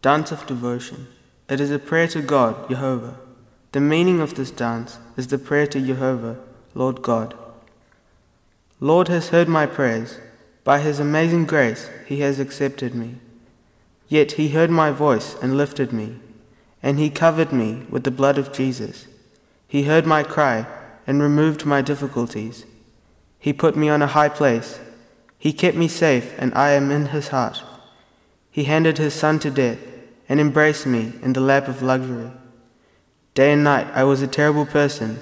Dance of Devotion. It is a prayer to God, Jehovah. The meaning of this dance is the prayer to Jehovah, Lord God. Lord has heard my prayers. By his amazing grace he has accepted me. Yet he heard my voice and lifted me, and he covered me with the blood of Jesus. He heard my cry and removed my difficulties. He put me on a high place. He kept me safe, and I am in his heart. He handed his son to death and embraced me in the lap of luxury. Day and night I was a terrible person.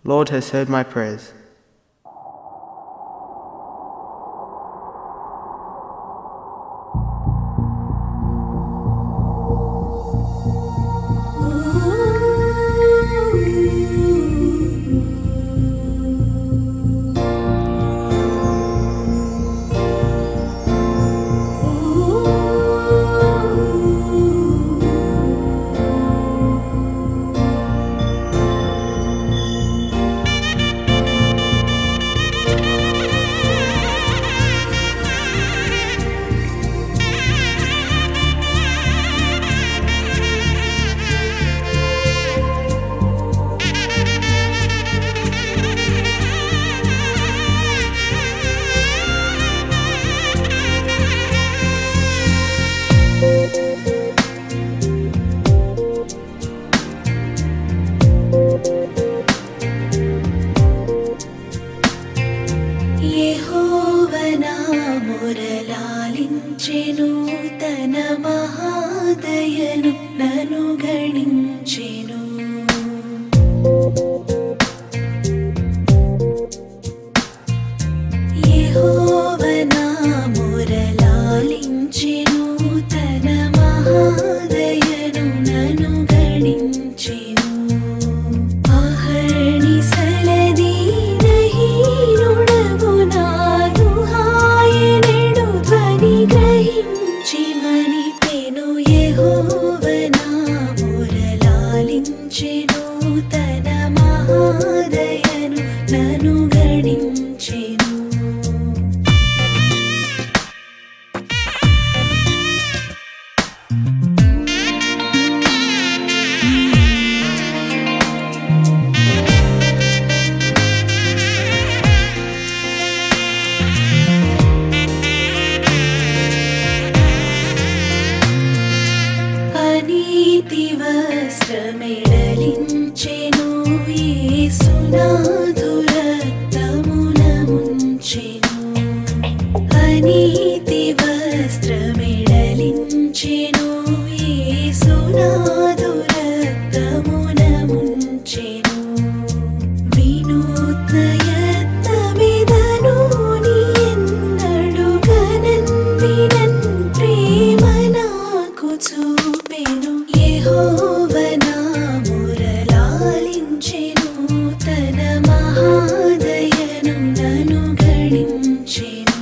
Lord has heard my prayers. మురళాలించెను తన మహాదయను నను గణించెను యెహోవా నా మురళాలించెను తన మహాదయను నను గణించెను అహర్నిశలది దహీనుడవు నాదు హాయనెడు ధ్వని గ్రహించి మనిపెను యెహోవా నా మురళాలించెను తన మహాదయను నను గణించెను నీతి వస్త్రమెడలించెను యేసునాథు రక్తమున ముంచెను అనీతి వస్త్రమెడలించెను యేసునాథు రక్తమున ముంచెను వినూత్న యత్నమిదను నీ ఎన్నడు గనన్ వినన్ ప్రేమ నాకు చూపెను యెహోవా నా మురళాలించెను తన మహాదయను నను గణించెను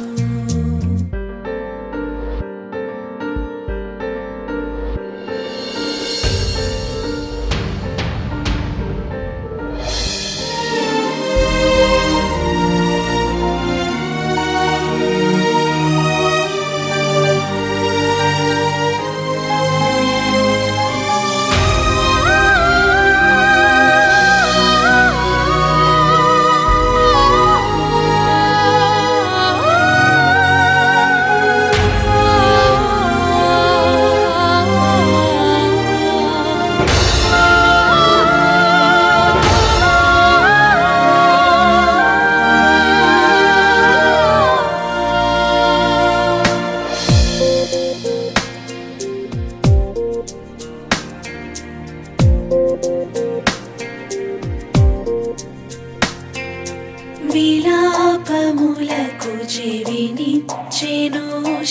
విలాపములకు చెవినిచ్చెను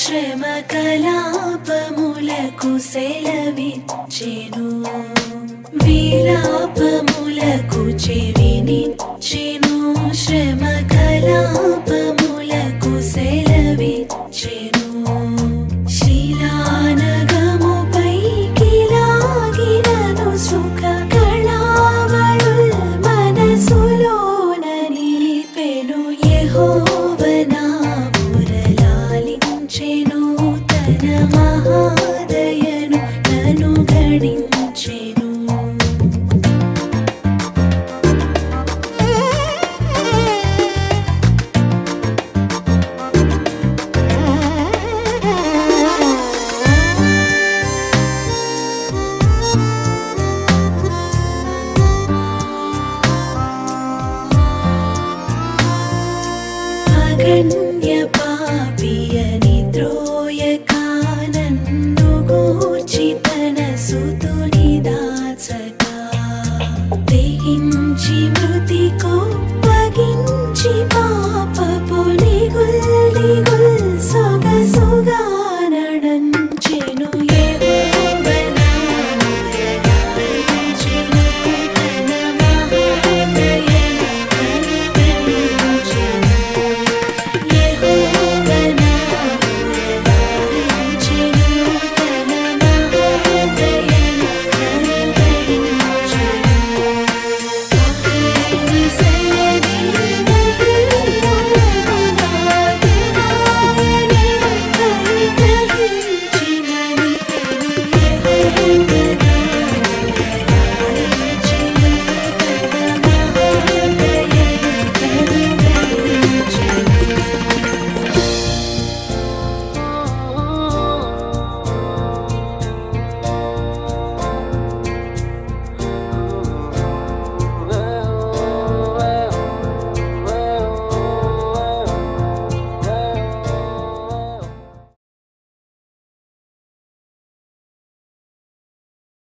శ్రమ కలాపములకు సెలవిచ్చెను విలాపములకు చెవినిచ్చెను శ్రమ కలాపములకు సెలవిచ్చెను శిలానగముపైకి లాగినను సుఖ కళావళుల్ మనసులోన నిలిపెను యెహోవా నా మురళాలించెను తన మహా